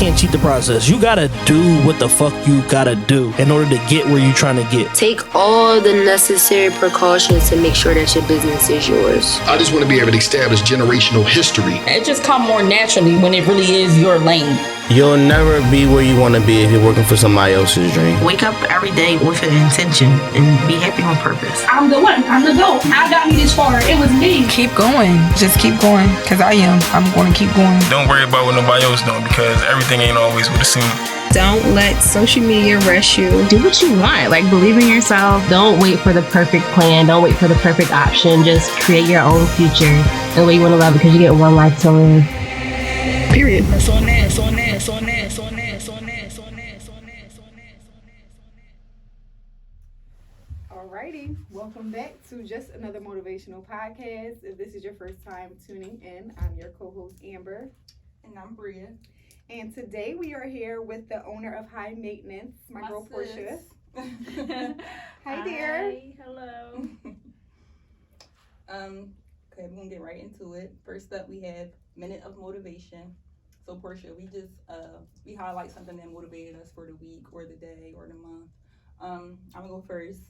can't cheat the process. You gotta do what the fuck you gotta do in order to get where you're trying to get. Take all the necessary precautions to make sure that your business is yours. I just want to be able to establish generational history. It just comes more naturally when it really is your lane. You'll never be where you want to be if you're working for somebody else's dream. Wake up every day with an intention and be happy on purpose. I'm the one. I'm the GOAT. I got me this far. It was me. Keep going. Just keep going. Because I'm going to keep going. Don't worry about what nobody else doing because everything ain't always what it seems. Don't let social media rush you. Do what you want. Like, believe in yourself. Don't wait for the perfect plan. Don't wait for the perfect option. Just create your own future the way you want to love it because you get one life to live. Period. Alrighty, welcome back to just another motivational podcast. If this is your first time tuning in, I'm your co-host Amber. And I'm Bria. And today we are here with the owner of High Maintenance, my girl Portia. Hi dear. Hi, hello. Okay, we're gonna get right into it. First up, we have Minute of Motivation. So Portia, we highlight something that motivated us for the week or the day or the month. I'm gonna go first.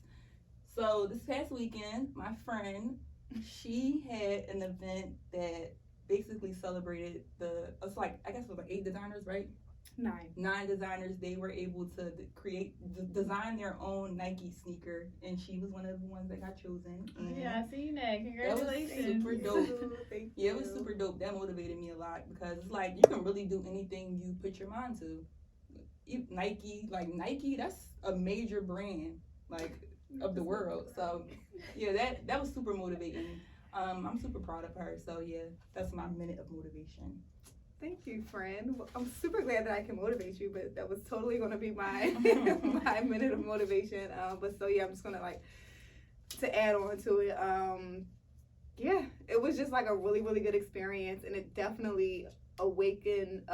So this past weekend, my friend, she had an event that basically celebrated I guess it was like 8 designers, right? 9 designers. They were able to design their own Nike sneaker, and she was one of the ones that got chosen. Yeah, I seen that. Congratulations. That was super dope. Yeah, it was super dope. That motivated me a lot because it's like you can really do anything you put your mind to. Nike, that's a major brand, of the world. So yeah, that was super motivating. I'm super proud of her. So yeah, that's my minute of motivation. Thank you, friend. I'm super glad that I can motivate you, but that was totally going to be my my minute of motivation. But so yeah, I'm just going to add on to it. Yeah, it was just like a really, really good experience, and it definitely awakened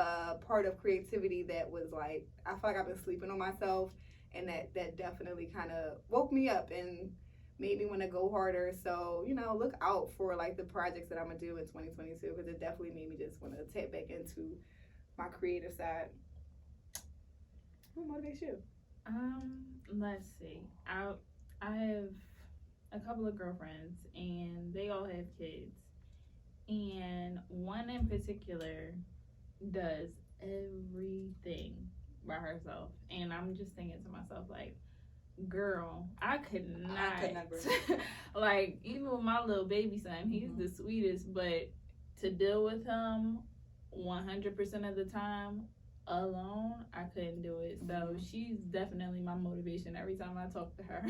part of creativity that was like, I feel like I've been sleeping on myself, and that definitely kind of woke me up and made me want to go harder. So, look out for the projects that I'm going to do in 2022, because it definitely made me just want to tap back into my creative side. What motivates you? Let's see. I have a couple of girlfriends, and they all have kids. And one in particular does everything by herself. And I'm just thinking to myself, girl, I could never. Even with my little baby son, he's the sweetest, but to deal with him 100% of the time alone, I couldn't do it. So she's definitely my motivation. Every time I talk to her,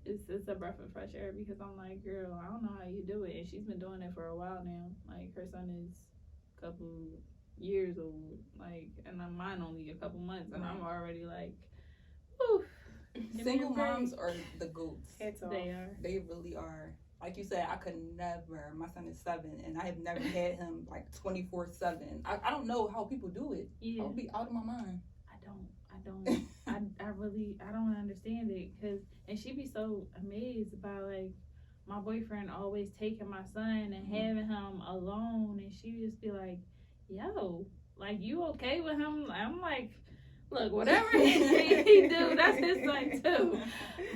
it's a breath of fresh air, because I'm like, girl, I don't know how you do it. And she's been doing it for a while now. Her son is a couple years old, and mine only a couple months, and I'm already whew. Single moms are the goats. They are. They really are. Like you said, I could never. My son is 7, and I have never had him 24/7. I don't know how people do it. Yeah. I would be out of my mind. I don't understand it, and she be so amazed by my boyfriend always taking my son and having him alone, and she just be like, yo, you okay with him? I'm like, look, whatever he do, that's his son too.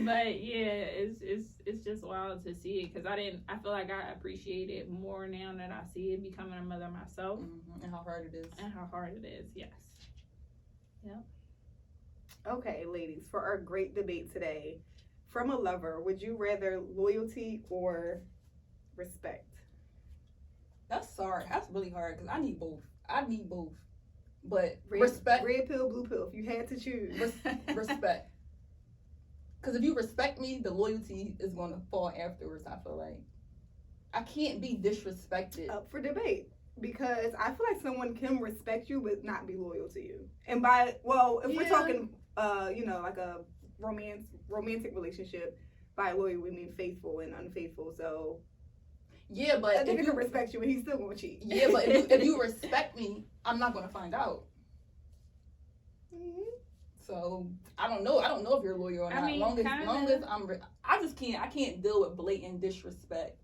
But yeah, it's just wild to see it, because I feel like I appreciate it more now that I see it, becoming a mother myself. And how hard it is. Yes. Yep. Okay, ladies, for our great debate today, from a lover, would you rather loyalty or respect? That's really hard, because I need both. But respect. Red pill, blue pill. If you had to choose. Respect. Because if you respect me, the loyalty is going to fall afterwards, I feel like. I can't be disrespected. Up for debate. Because I feel like someone can respect you but not be loyal to you. And we're talking, a romantic relationship, by loyal we mean faithful and unfaithful. So yeah, but I think he can respect you and he's still gonna cheat. Yeah, but if you respect me, I'm not gonna find out. So I don't know if you're loyal or not. Long as I just can't. I can't deal with blatant disrespect.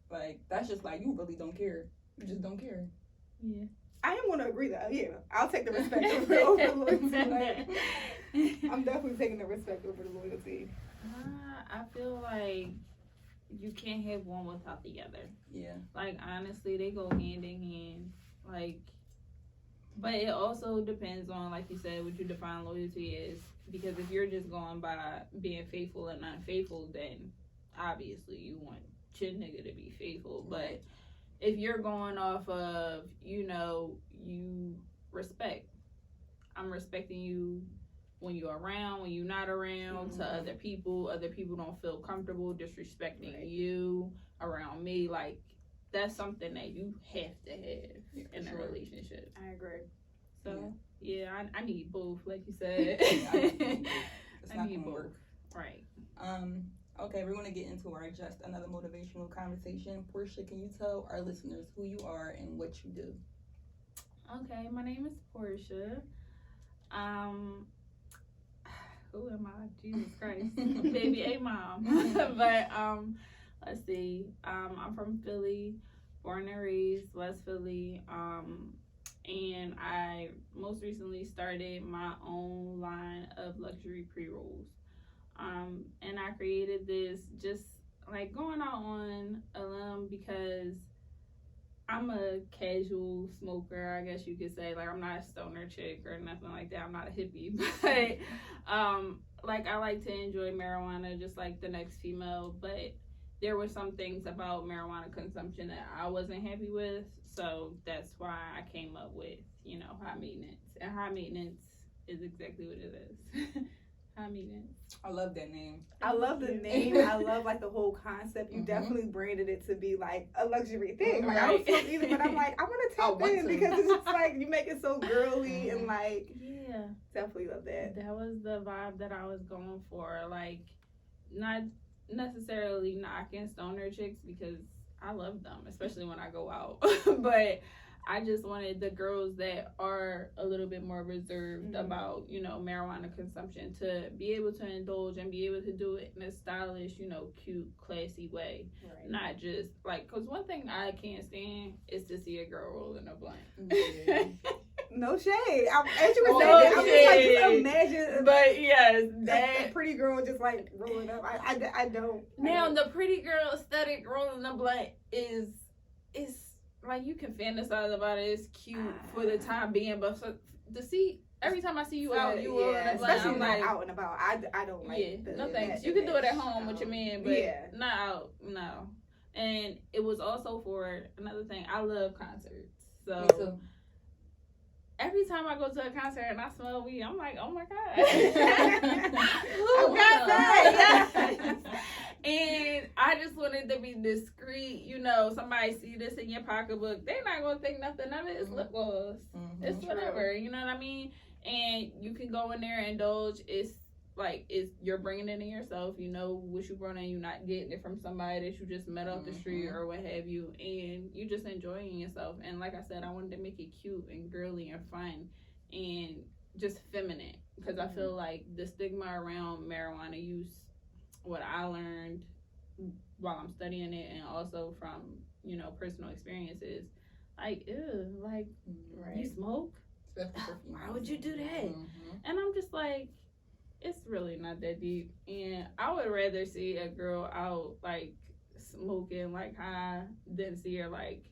That's just you really don't care. You just don't care. Yeah. I am going to agree though. Yeah, I'll take the respect over loyalty. Like, I'm definitely taking the respect over the loyalty. I feel like you can't have one without the other. Yeah. Like, honestly, they go hand in hand. Like, but it also depends on, like you said, what you define loyalty as. Because if you're just going by being faithful and unfaithful, then obviously you want your nigga to be faithful. But if you're going off of, you know, you respect. I'm respecting you when you're around, when you're not around, to other people. Other people don't feel comfortable disrespecting you around me. Like, that's something that you have to have in a relationship. I agree. So, yeah, I need both, like you said. I need both. Right. Okay, we're going to get into our just another motivational conversation. Portia, can you tell our listeners who you are and what you do? Okay, my name is Portia. Who am I? Jesus Christ. Baby A mom. But let's see. I'm from Philly, born and raised West Philly. And I most recently started my own line of luxury pre-rolls. And I created this just like going out on a limb because I'm a casual smoker, I guess you could say. Like, I'm not a stoner chick or nothing like that. I'm not a hippie, but like, I like to enjoy marijuana just like the next female. But there were some things about marijuana consumption that I wasn't happy with, so that's why I came up with, you know, high maintenance. And high maintenance is exactly what it is. High maintenance. I love that name. I love the name. I love like the whole concept. You definitely branded it to be like a luxury thing. Like, I don't feel either, but I'm like, I want to tap in because it's just like you make it so girly and like, yeah, definitely love that. That was the vibe that I was going for. Like, not necessarily knocking stoner chicks because I love them, especially when I go out. But I just wanted the girls that are a little bit more reserved about, you know, marijuana consumption to be able to indulge and be able to do it in a stylish, you know, cute, classy way. Right. Not just like, because one thing I can't stand is to see a girl rolling a blunt. Yeah. No shade. As you were saying that, I'm just like, just imagine. But yes, that pretty girl just like rolling up. I don't. Now, the pretty girl aesthetic rolling a blunt is like, you can fantasize about it. It's cute for the time being, but to see every time I see you out, you rolling a blunt. Especially I'm not like, out and about. I don't like. No thanks. You can do it at home with your man, but not out. No. And it was also for another thing. I love concerts, so. Me too. Every time I go to a concert and I smell weed, I'm like, oh my God. Who got that? And I just wanted to be discreet. You know, somebody see this in your pocketbook, they're not going to think nothing of it. It's lip gloss. It's whatever. You know what I mean? And you can go in there and indulge. It's like, you're bringing it in yourself. You know what you brought in. You're not getting it from somebody that you just met off the street or what have you. And you just enjoying yourself. And like I said, I wanted to make it cute and girly and fun and just feminine. Because I feel like the stigma around marijuana use, what I learned while I'm studying it and also from, you know, personal experiences, like, ew, like, you smoke? Why would you do that? And I'm just like, it's really not that deep. And I would rather see a girl out, like, smoking, like, high than see her, like,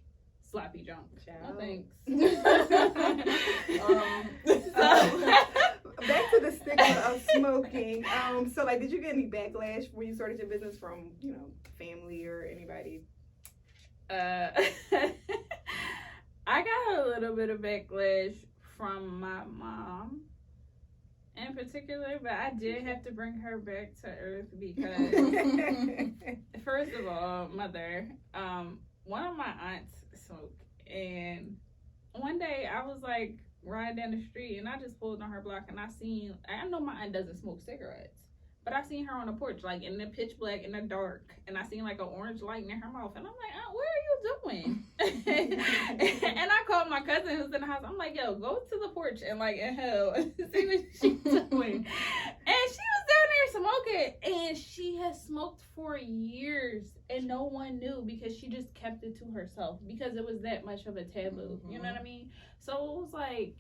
sloppy junk. No thanks. Back to the stigma of smoking. So, like, did you get any backlash when you started your business from, you know, family or anybody? I got a little bit of backlash from my mom in particular, but I did have to bring her back to earth because first of all, mother, one of my aunts smoked, and one day I was like riding down the street and I just pulled on her block and I know my aunt doesn't smoke cigarettes, but I seen her on the porch, like in the pitch black, in the dark, and I seen like an orange light in her mouth, and I'm like, Aunt, what are you doing? And I called my cousin who's in the house. I'm like, yo, go to the porch and like inhale and see what she's doing. And she was down there smoking. And she has smoked for years and no one knew because she just kept it to herself because it was that much of a taboo. You know what I mean? So it was like,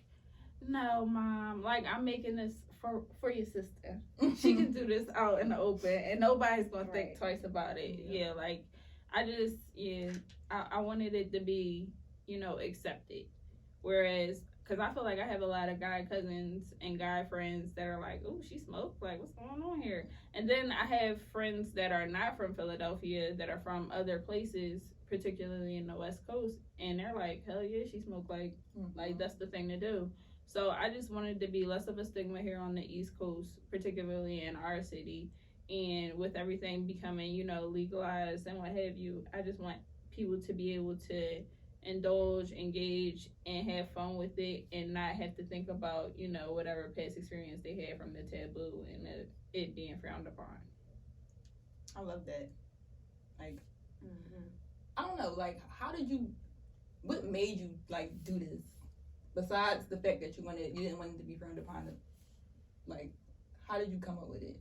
no, Mom, like, I'm making this for your sister. She can do this out in the open and nobody's gonna think twice about it. Yeah, like, I wanted it to be, accepted. Whereas, because I feel like I have a lot of guy cousins and guy friends that are like, oh, she smoked, like, what's going on here? And then I have friends that are not from Philadelphia, that are from other places, particularly in the West Coast, and they're like, hell yeah, she smoked, like, that's the thing to do. So I just wanted to be less of a stigma here on the East Coast, particularly in our city. And with everything becoming, legalized and what have you, I just want people to be able to indulge, engage, and have fun with it and not have to think about, whatever past experience they had from the taboo and it being frowned upon. I love that. Like, I don't know, like, what made you, like, do this? Besides the fact that you didn't want it to be frowned upon, like, how did you come up with it?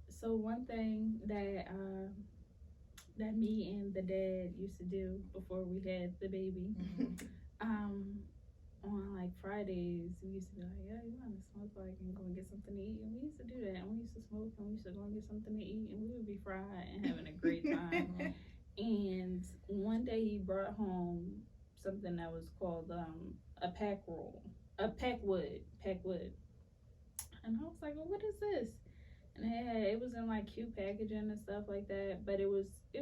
So one thing that me and the dad used to do before we had the baby, on like Fridays, we used to be like, yeah, you want to smoke, like, and go and get something to eat, and we used to do that, and we used to smoke, and we used to go and get something to eat, and we would be fried and having a great time. And one day he brought home something that was called a packwood, and I was like, well, what is this? And it was in like cute packaging and stuff like that, but it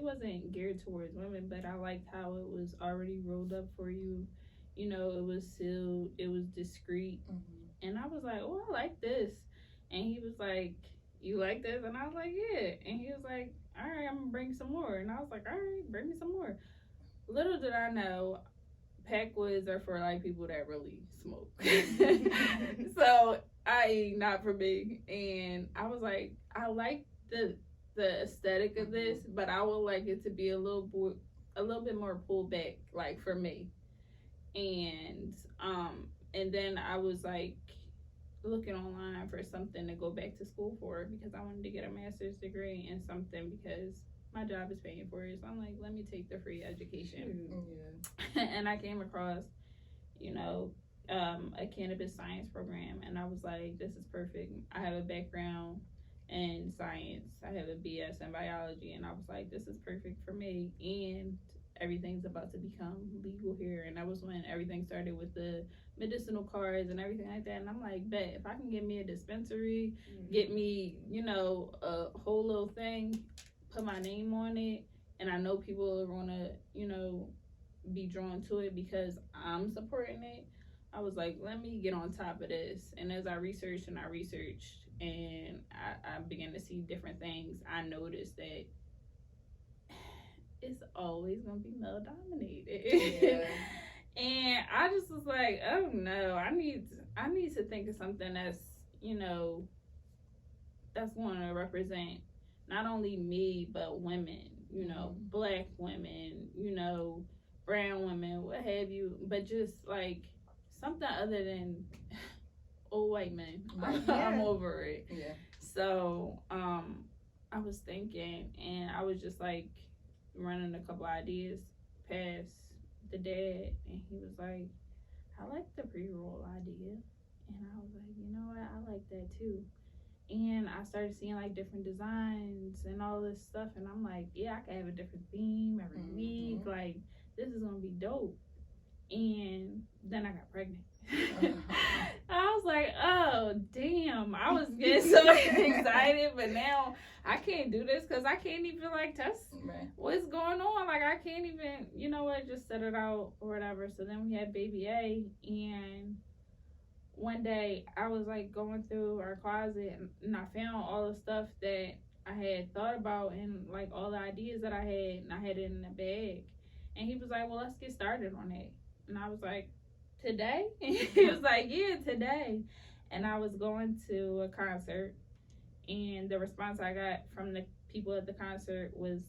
wasn't geared towards women, but I liked how it was already rolled up for you. It was sealed, it was discreet. And I was like, oh, I like this. And he was like, you like this? And I was like, yeah. And he was like, all right, I'm gonna bring some more. And I was like, all right, bring me some more. Little did I know, packwoods are for like people that really smoke. So not for me. And I was like, I like the aesthetic of this, but I would like it to be a little bit more pulled back, like, for me. And then I was like looking online for something to go back to school for because I wanted to get a master's degree in something because my job is paying for it. So I'm like, let me take the free education. And I came across, a cannabis science program, and I was like, this is perfect. I have a background in science. I have a BS in biology, and I was like, this is perfect for me. And everything's about to become legal here. And that was when everything started with the medicinal cards and everything like that. And I'm like, bet if I can get me a dispensary, get me, a whole little thing, put my name on it, and I know people are gonna, be drawn to it because I'm supporting it. I was like, let me get on top of this. And as I researched and I began to see different things, I noticed that it's always gonna be male dominated. And I just was like, oh no, I need to think of something that's, that's going to represent not only me but women, black women, brown women, what have you, but just like something other than old white men. I'm over it. So I was thinking, and I was just like running a couple ideas past the dad, and he was like, I like the pre-roll idea. And I was like, you know what, I like that too. And I started seeing like different designs and all this stuff, and I'm like, yeah, I can have a different theme every week, like this is gonna be dope. And then I got pregnant. I was like, oh damn, I was getting so excited, but now I can't do this because I can't even like test what's going on. Like I can't even, just set it out or whatever. So then we had baby A, and one day I was like going through our closet and I found all the stuff that I had thought about and like all the ideas that I had, and I had it in a bag. And he was like, well, let's get started on it. And I was like, today? He was like, yeah, today. And I was going to a concert, and the response I got from the people at the concert was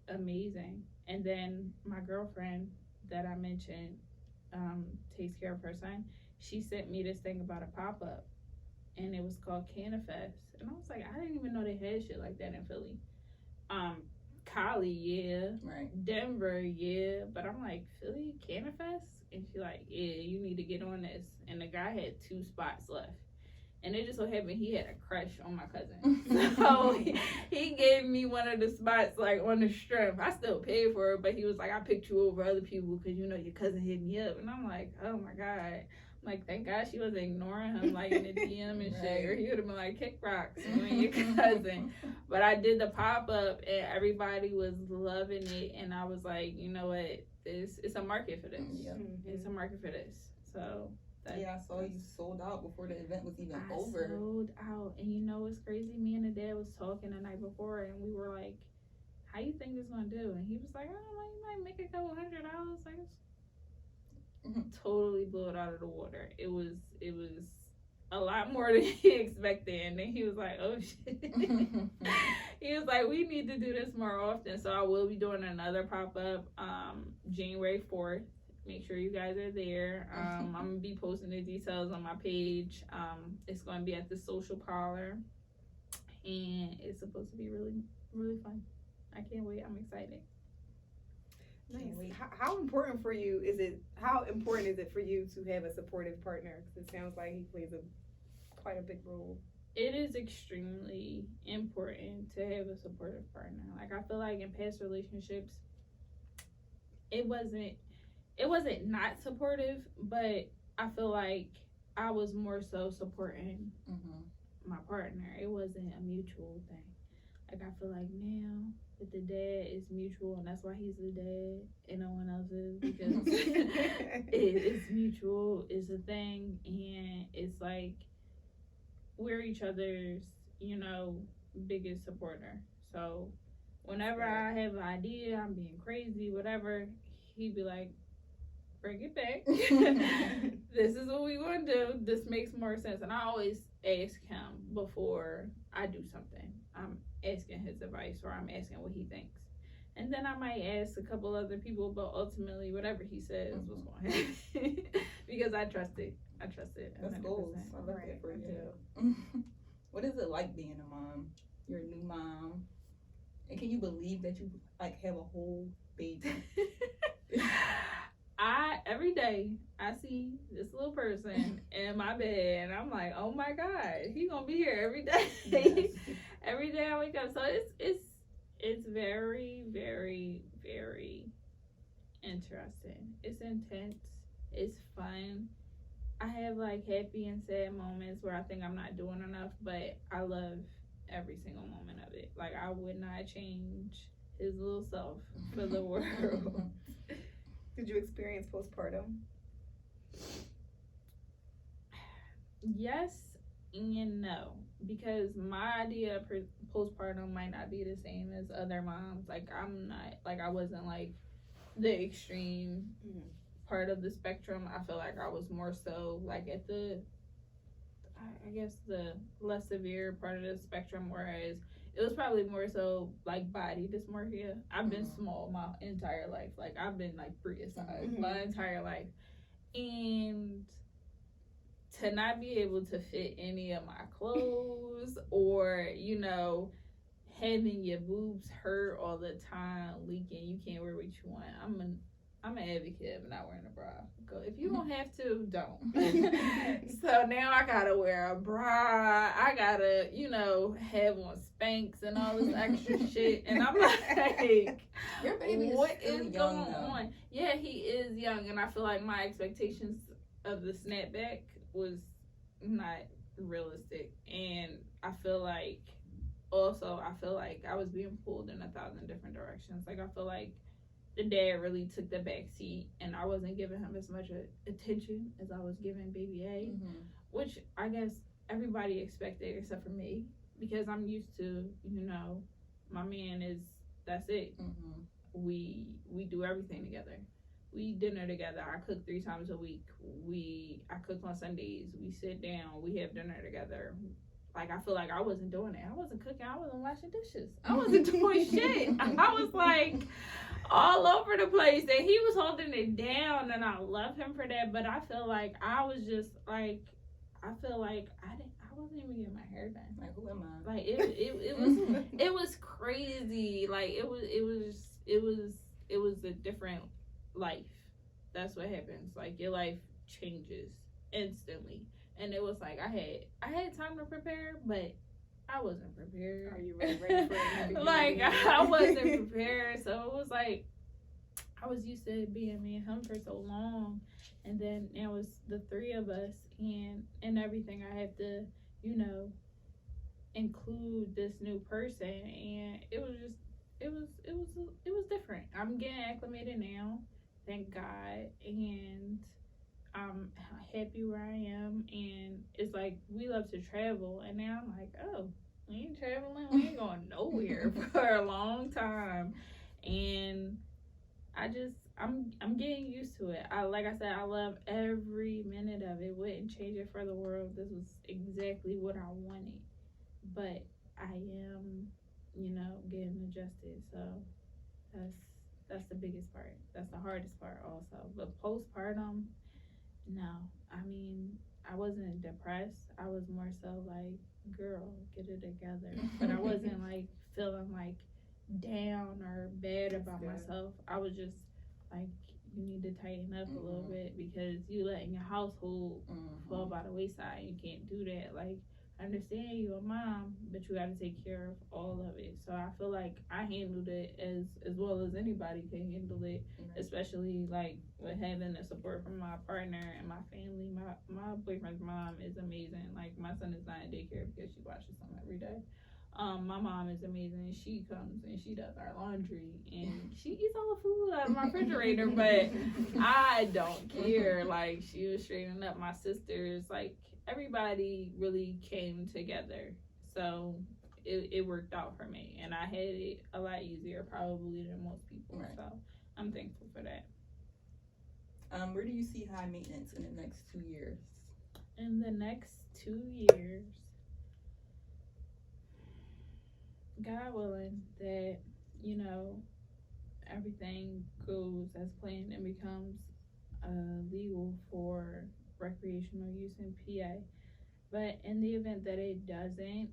amazing. And then my girlfriend that I mentioned takes care of her son. She sent me this thing about a pop-up. and it was called Canifest. And I was like, I didn't even know they had shit like that in Philly. Cali, yeah. Right. Denver, yeah. But I'm like, Philly, Canifest? And she like, yeah, you need to get on this. And the guy had 2 spots left. And it just so happened he had a crush on my cousin. So he gave me one of the spots, like, on the strength. I still paid for it, but he was like, I picked you over other people because, you know, your cousin hit me up. And I'm like, oh, my God. I'm like, thank God she wasn't ignoring him, like, in the DM and shit. Or he would have been like, kick rocks, you and your cousin. But I did the pop-up, and everybody was loving it. And I was like, you know what? It's a market for this. It's a market for this. So... I saw you sold out before the event was even over. I sold out. And you know what's crazy? Me and the dad was talking the night before, and we were like, how you think this gonna do? And he was like, I don't know, you might make a couple $100. Like, totally blew it out of the water. It was a lot more than he expected. And then he was like, oh shit. He was like, we need to do this more often. So I will be doing another pop-up January 4th. Make sure you guys are there. I'm going to be posting the details on my page. It's going to be at the Social Parlor. And it's supposed to be really, really fun. I can't wait. I'm excited. Nice. How important for you is it? How important is it for you to have a supportive partner? Because it sounds like he plays quite a big role. It is extremely important to have a supportive partner. Like, I feel like in past relationships, it wasn't not supportive, but I feel like I was more so supporting my partner. It wasn't a mutual thing. Like, I feel like now with the dad, it's mutual, and that's why he's the dad and no one else is, because it's mutual, it's a thing, and it's like we're each other's, you know, biggest supporter. So whenever I have an idea, I'm being crazy, whatever, he'd be like, bring it back. This is what we want to do. This makes more sense. And I always ask him before I do something. I'm asking his advice, or I'm asking what he thinks. And then I might ask a couple other people, but ultimately whatever he says was going to happen. Because I trust it. That's goals. I love that for you. What is it like being a mom? You're a new mom. And can you believe that you like have a whole baby? Every day I see this little person in my bed, and I'm like, oh my God, he gonna be here every day. Yes. Every day I wake up. So it's very, very, very interesting. It's intense. It's fun. I have like happy and sad moments where I think I'm not doing enough, but I love every single moment of it. Like, I would not change his little self for the world. Did you experience postpartum? Yes and no, because my idea of postpartum might not be the same as other moms. Like, I'm not, like, I wasn't like the extreme part of the spectrum. I feel like I was more so like at the, I guess, the less severe part of the spectrum, whereas it was probably more so like body dysmorphia. I've been small my entire life. Like, I've been like Prius-sized my entire life. And to not be able to fit any of my clothes, or, you know, having your boobs hurt all the time, leaking, you can't wear what you want. I'm an advocate of not wearing a bra. If you don't have to, don't. So now I gotta wear a bra. I gotta, you know, have on Spanx and all this extra shit. And I'm like, your baby what is is young, going on? Yeah, he is young, and I feel like my expectations of the snapback was not realistic. And I feel like I was being pulled in 1,000 different directions. Like, I feel like the dad really took the back seat, and I wasn't giving him as much attention as I was giving baby A, which I guess everybody expected except for me, because I'm used to, you know, my man is, that's it. We do everything together. We eat dinner together. I cook 3 times a week. I cook on Sundays. We sit down. We have dinner together. Like, I feel like I wasn't doing it. I wasn't cooking. I wasn't washing dishes. I wasn't doing shit. I was like all over the place, and he was holding it down, and I love him for that. But I feel like I was just like, I feel like I wasn't even getting my hair done. Like, who am I? Like it was crazy. Like it was a different life. That's what happens. Like your life changes instantly. And it was like I had time to prepare, but I wasn't prepared. Are you ready for it? Like I wasn't prepared. So it was like I was used to being me and him for so long, and then it was the three of us, and everything I have to, include this new person, and it was different. I'm getting acclimated now, thank God, and I'm happy where I am. And it's like we love to travel, and now I'm like, oh, we ain't traveling, we ain't going nowhere for a long time, and I'm getting used to it. Like I said, I love every minute of it. Wouldn't change it for the world. This was exactly what I wanted. But I am, getting adjusted. So that's the biggest part. That's the hardest part also. But postpartum, no. I mean, I wasn't depressed. I was more so like, girl, get it together. But I wasn't like feeling like down or bad about myself. I was just like, you need to tighten up a little bit, because you letting your household fall by the wayside. You can't do that. Like, I understand you're a mom, but you got to take care of all of it. So I feel like I handled it as well as anybody can handle it, especially like with having the support from my partner and my family. My boyfriend's mom is amazing. Like, my son is not in daycare because she watches him every day. My mom is amazing. She comes and she does our laundry and she eats all the food out of my refrigerator, but I don't care. Like, she was straightening up my sisters. Like, everybody really came together. So it worked out for me, and I had it a lot easier probably than most people. Right. So I'm thankful for that. Where do you see high maintenance in the next 2 years? In the next 2 years, God willing, that, everything goes as planned and becomes legal for recreational use in PA. But in the event that it doesn't,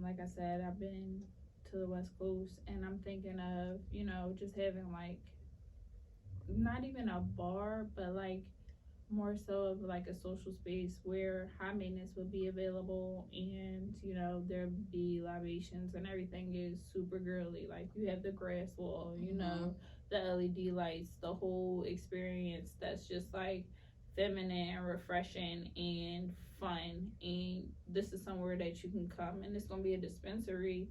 like I said, I've been to the West Coast, and I'm thinking of, just having like, not even a bar, but like more so of like a social space where high maintenance would be available, and there'd be libations, and everything is super girly. Like, you have the grass wall, the LED lights, the whole experience that's just like feminine and refreshing and fun. And this is somewhere that you can come, and it's going to be a dispensary,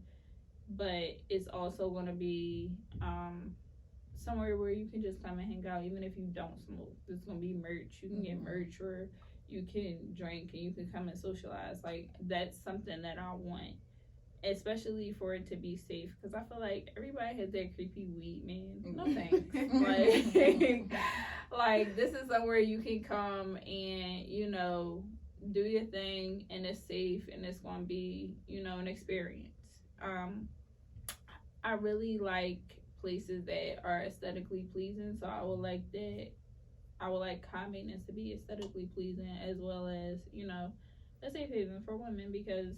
but it's also going to be somewhere where you can just come and hang out, even if you don't smoke. There's gonna be merch. You can get merch, or you can drink, and you can come and socialize. Like, that's something that I want, especially for it to be safe, because I feel like everybody has that creepy weed, man. No thanks. Like, this is somewhere you can come and do your thing, and it's safe, and it's gonna be an experience. I really like places that are aesthetically pleasing, so I would like high maintenance to be aesthetically pleasing, as well as a safe haven for women, because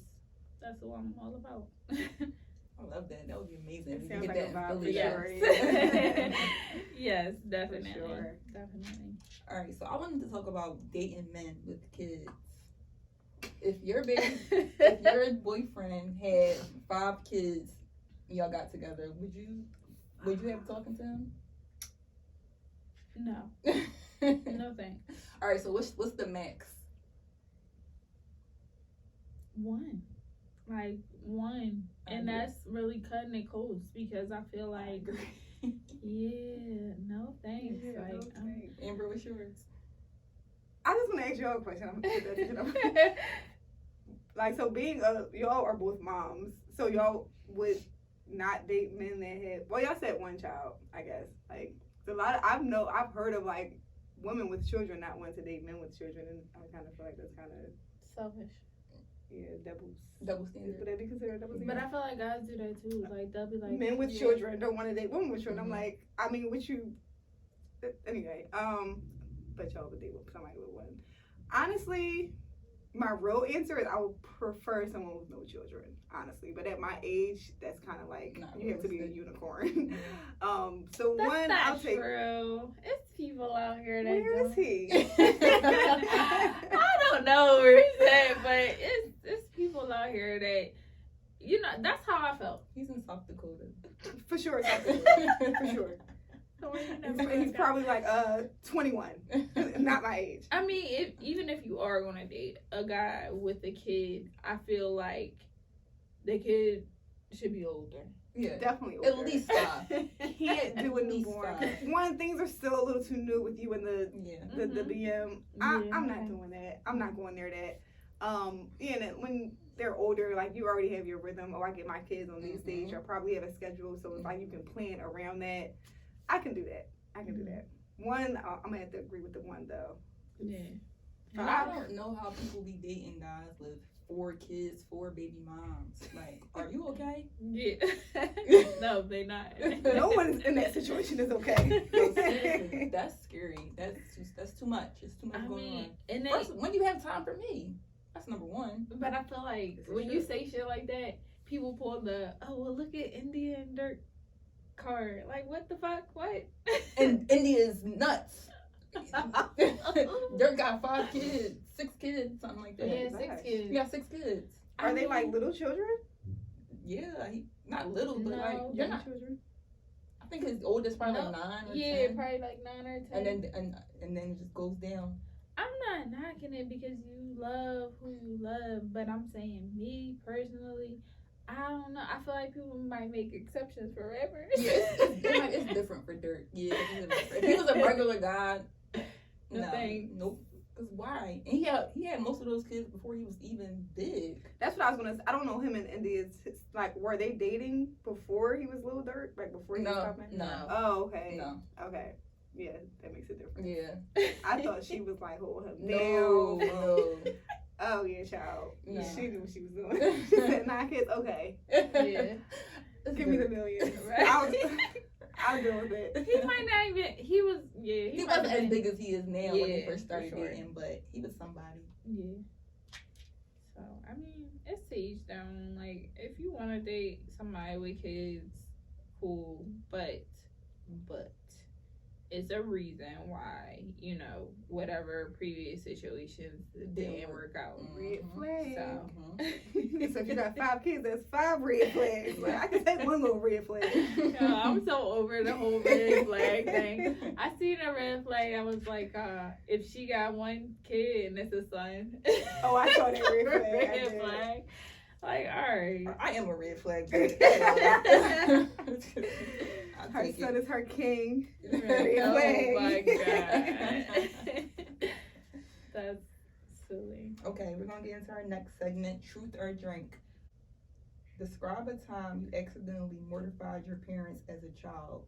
that's what I'm all about. I love that. That would be amazing. It sounds like a vibe for sure. Yes, definitely. Sure. Definitely. All right, so I wanted to talk about dating men with kids. If your boyfriend had 5 kids, y'all got together, would you have talking to him? No. No thanks. All right, so what's the max? 1. Like, 1. And that's really cutting it close, because I feel like, yeah, no thanks. Yeah, like, no thanks. Amber, what's yours? I just want to ask y'all a question. I'm gonna put that to Like, so being y'all are both moms, so y'all would not date men that had, well, y'all said 1 child, I guess. Like, a lot of, I've heard of like women with children not wanting to date men with children, and I kind of feel like that's kind of selfish. Yeah, double standard. Would that be considered double standard? But I feel like guys do that too. Like, they'll be like, men with children don't want to date women with children. I'm like, I mean, would you? Anyway, but y'all would date with somebody with 1. Honestly, my real answer is I would prefer someone with no children, honestly. But at my age, that's kind of like you have to be a unicorn. So That's one, not I'll take. True. It's people out here that. Where is he? I don't know where he's at, but it's people out here that, you know, that's how I felt. He's in South Dakota. For sure, South Dakota. For sure. He's probably like 21, not my age. I mean, even if you are gonna date a guy with a kid, I feel like the kid should be older. Yeah, definitely older. At least 5. Can't do a newborn. One, things are still a little too new with you and the BM. I'm not doing that. I'm not going near that. And then when they're older, like you already have your rhythm. Oh, I get my kids on these days. I probably have a schedule, so it's like you can plan around that. I can do that. One, I'm gonna have to agree with the one though. Yeah. I don't know how people be dating guys with 4 kids, 4 baby moms. Like, are you okay? Yeah. No, they not. No one in that situation is okay. No, seriously, that's scary. That's too much. It's too much going on. And first, when do you have time for me? That's number one. But I feel like when you say shit like that, people pull the, oh, well, look at India and Dirk card. Like, what the fuck? What? And India is nuts. Dirk got 5 kids, 6 kids, something like that. Yeah, 6 kids. You got 6 kids. Are they like little children? Yeah, not little, but like they're not children. I think his oldest probably like 9 or 10. Probably like 9 or 10. And then it just goes down. I'm not knocking it because you love who you love, but I'm saying me personally, I don't know. I feel like people might make exceptions forever. Yeah, it's different for Dirk. Yeah, if he was a regular guy, nope. Cause why? And he had most of those kids before he was even big. That's what I was gonna say. I don't know him and India's like, were they dating before he was Lil Durk? Like before he was popping? No. Oh, okay. No. Okay. Yeah, that makes it different. Yeah. I thought she was like holding him down. No. Oh yeah, child. No. She knew what she was doing. She said 9 kids. Okay. Yeah. Give me the million. Right. I'll deal with it. He might not even. He wasn't as big as he is now when he first started for sure. dating, but he was somebody. Yeah. So I mean, it's to each their own. Like, if you want to date somebody with kids, cool. But it's a reason why, you know, whatever previous situations didn't work out. Red flag. So. So if you got 5 kids, that's 5 red flags. Like, I can take one little red flag. No, I'm so over the whole red flag thing. I seen a red flag. I was like, if she got 1 kid and it's a son. Oh, I saw that red flag. Red flag. Like, all right. I am a red flag. Her son is her king. Oh my god. That's silly. Okay, we're gonna get into our next segment, truth or drink. Describe a time you accidentally mortified your parents as a child.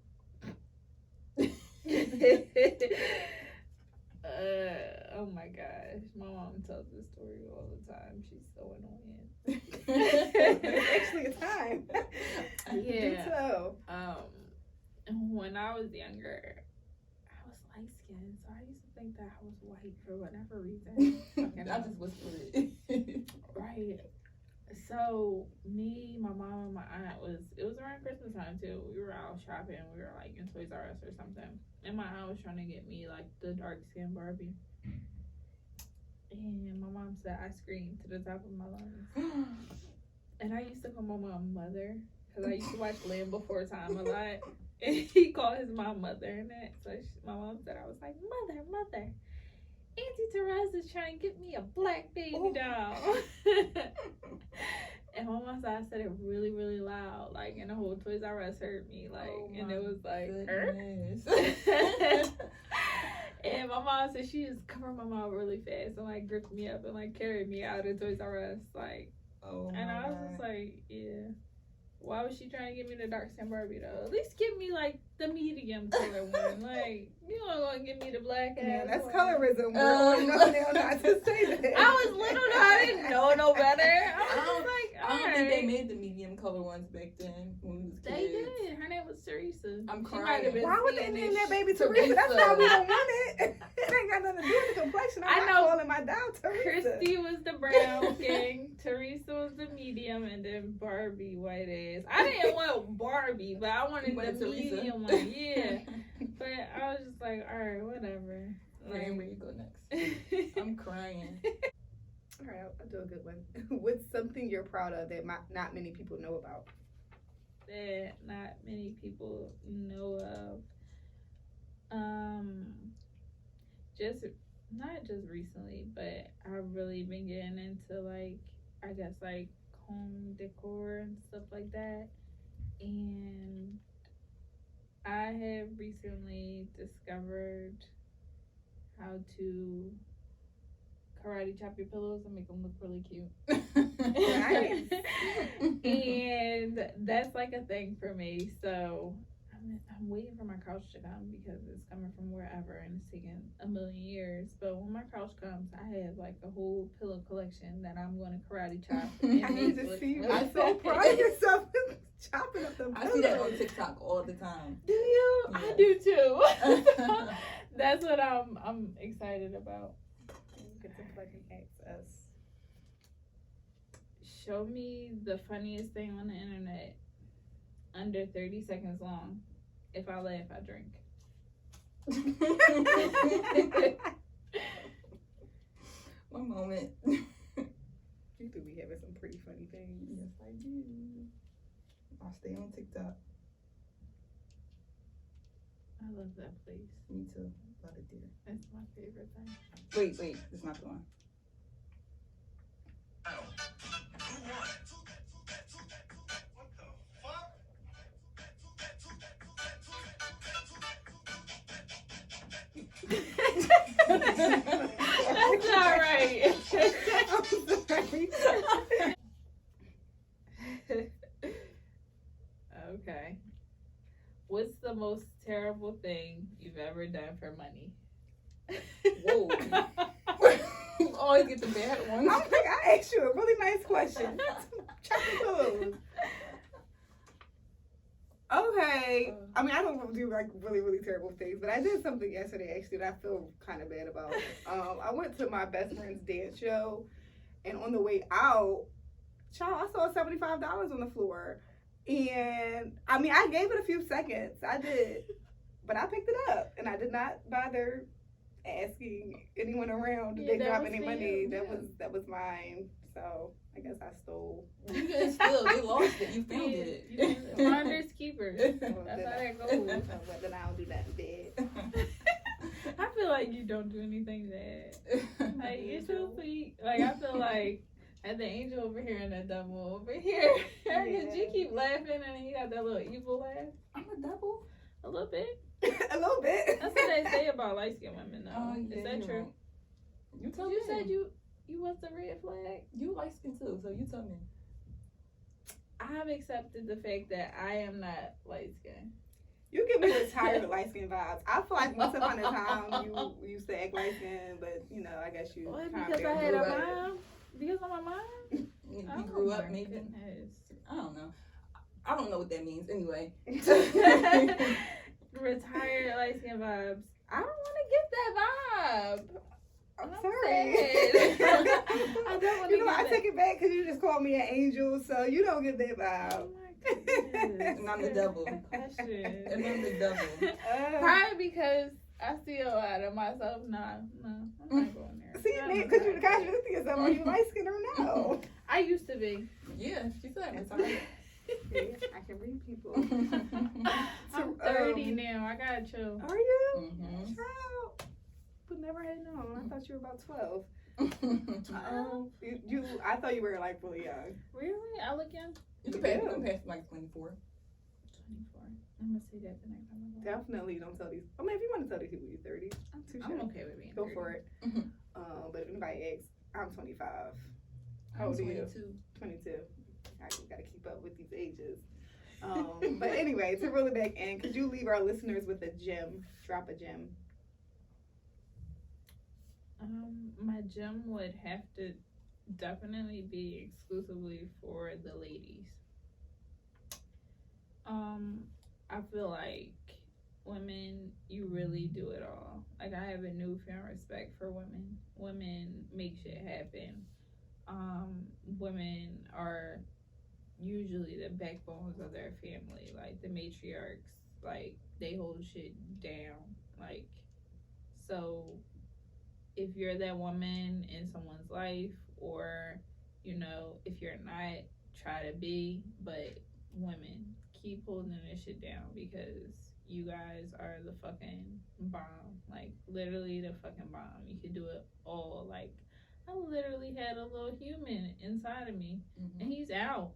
Oh my gosh. My mom tells this story all the time. She's so annoying. It's actually a time. Yeah. So. When I was younger, I was light skinned, so I used to think that I was white for whatever reason. I just whispered it. Right. So me, my mom, and my aunt it was around Christmas time too. We were out shopping. We were like in Toys R Us or something, and my aunt was trying to get me like the dark skin Barbie. And my mom said I screamed to the top of my lungs. And I used to call my mom mother because I used to watch Land Before Time a lot. And he called his mom mother and that. So my mom said, I was like, mother. Auntie Therese is trying to get me a black baby doll. And my mom said I said it really, really loud. Like, and the whole Toys R Us heard me. Like, and it was like, And my mom said she just covered my mouth really fast and like gripped me up and like carried me out of Toys R Us. Like, and I was just like, yeah. Why was she trying to give me the dark skin Barbie though? At least give me like the medium color one. Like, you don't want to give me the black ass. Yeah, that's one. colorism. We're not to say that. I was little though. I didn't know no better. I don't think they made the medium color ones back then when we was kids. They did. Her name was Teresa. I'm crying. Why would they name that baby Teresa? That's why we don't want it. It ain't got nothing to do with the complexion. I'm not calling on my dial, Teresa. Christy was the brown skin, Teresa was the medium, and then Barbie white ass. I didn't want Barbie, but I wanted the medium one. Yeah. But I was just like, all right, whatever. Where you go next? I'm crying. All right, I'll do a good one. What's something you're proud of that not many people know about? That not many people know of. Just not just recently, but I've really been getting into like, I guess like home decor and stuff like that. And I have recently discovered how to karate chop your pillows and make them look really cute. Nice. And that's like a thing for me. So I'm waiting for my couch to come because it's coming from wherever and it's taking a million years. But when my couch comes, I have like a whole pillow collection that I'm going to karate chop. I need to see you. I'm so proud of yourself chopping up the pillows. I see that on TikTok all the time. Do you? Yes. I do too. That's what I'm excited about. Get to fucking access. Show me the funniest thing on the internet under 30 seconds long. If I laugh, I drink. One moment. You do be having some pretty funny things. Yes, I do. I'll stay on TikTok. I love that place. Me too. Love it there. That's my favorite thing. Wait, it's not the one. That's not right. Okay. What's the most terrible thing you've ever done for money? Whoa. You always get the bad ones. I'm like, I asked you a really nice question. Chop the pillows. Okay. I mean, I don't do like really, really terrible things, but I did something yesterday actually that I feel kind of bad about. I went to my best friend's dance show, and on the way out, child, I saw $75 on the floor. And I mean, I gave it a few seconds. I did. But I picked it up, and I did not bother asking anyone around did they drop any money. That was mine. So I guess I stole. You didn't steal. They lost it. You found it. Finders keepers. That's how that goes. Well, then I don't do nothing bad. I feel like you don't do anything bad. Like, you're so sweet. Like, I feel like at the angel over here and the devil over here. Yeah. You keep laughing and you got that little evil laugh. I'm a devil? A little bit. A little bit. That's what they say about light-skinned women, though. Oh, yeah, is that true? You tell You me. said you was the red flag. You light skin too, so you tell me. I've accepted the fact that I am not light-skinned. You give me retired light skin vibes. I feel like once upon a time you used to act light skin, but you know, I guess you. What, because I had a mom? Because of my mom? You grew up, maybe. Goodness. I don't know. I don't know what that means. Anyway. Retired light skin vibes. I don't want to get that vibe. I'm I'm sorry. I don't want to. You know, I take it back because you just called me an angel, so you don't get that vibe. Oh my goodness. And I'm the devil. Question. And I'm the devil. Probably because I see a lot of myself. No, I'm not going there. See, because you're contradicting yourself. Are you light skin or no? I used to be. Yeah, she said retired. Yeah, I can read people. I'm 30 now. I gotta chill. Are you? Mm-hmm. Child. But never had known. I thought you were about 12. I thought you were like really young. Really? I look young. You can pass like 24. 24. I'm gonna say that the next time I go. Definitely don't tell these. I mean, if you want to tell these people you're 30, I'm okay with being 30. Go for it. But if anybody asks, I'm 25. I'm 22. 22. I gotta keep up with these ages. But anyway, to reel it back in, could you leave our listeners with a gem? Drop a gem. My gem would have to definitely be exclusively for the ladies. I feel like women, you really do it all. Like, I have a newfound respect for women. Women make shit happen. Women are usually the backbones of their family, like the matriarchs. Like, they hold shit down. Like, so if you're that woman in someone's life, or, you know, if you're not, try to be. But women, keep holding this shit down, because you guys are the fucking bomb. Like, literally the fucking bomb. You can do it all. Like, I literally had a little human inside of me, and he's out,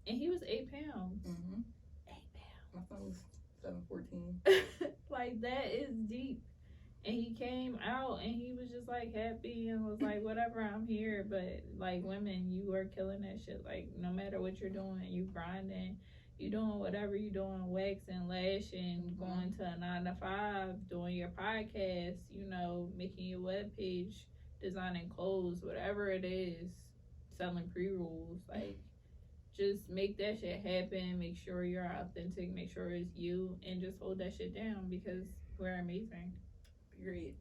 and he was 8 pounds. 8 pounds. My son was 7'14". Like, that is deep. And he came out, and he was just like happy, and was like, whatever, I'm here. But like, women, you are killing that shit. Like, no matter what you're doing, you grinding, you doing whatever you doing, waxing, lashing, going to a 9 to 5, doing your podcast, you know, making your webpage, designing clothes, whatever it is, selling pre-rolls. Like, just make that shit happen. Make sure you're authentic. Make sure it's you, and just hold that shit down, because we're amazing. Period.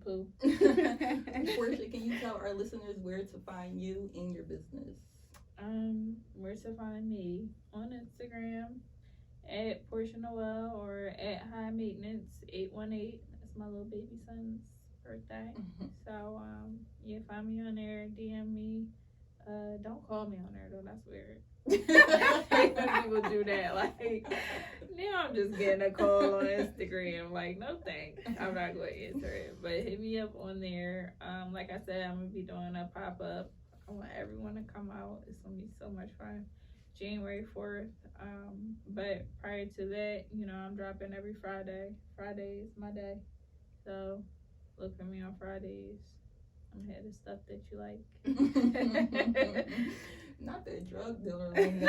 Poo. Portia, can you tell our listeners where to find you in your business? Where to find me? On Instagram at Portia Noel, or at High Maintenance 818. That's my little baby son's birthday. So yeah, find me on there. DM me. Don't call me on there though. That's weird. When people do that, like, now I'm just getting a call on Instagram. Like, no thanks, I'm not going to answer it. But hit me up on there. Like I said, I'm gonna be doing a pop-up. I want everyone to come out. It's gonna be so much fun. January 4th. But prior to that, you know, I'm dropping every Friday. Friday is my day, so look for me on Fridays. I'm gonna have the stuff that you like. Not the drug dealer. Who's the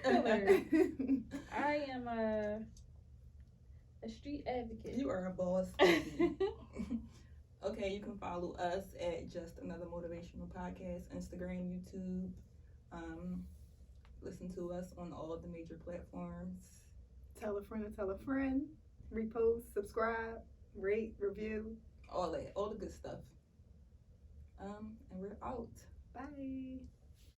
drug dealer? I am a street advocate. You are a boss lady. Okay, you can follow us at Just Another Motivational Podcast, Instagram, YouTube. Listen to us on all the major platforms. Tell a friend to tell a friend. Repost, subscribe, rate, review. All that, all the good stuff. And we're out. Bye.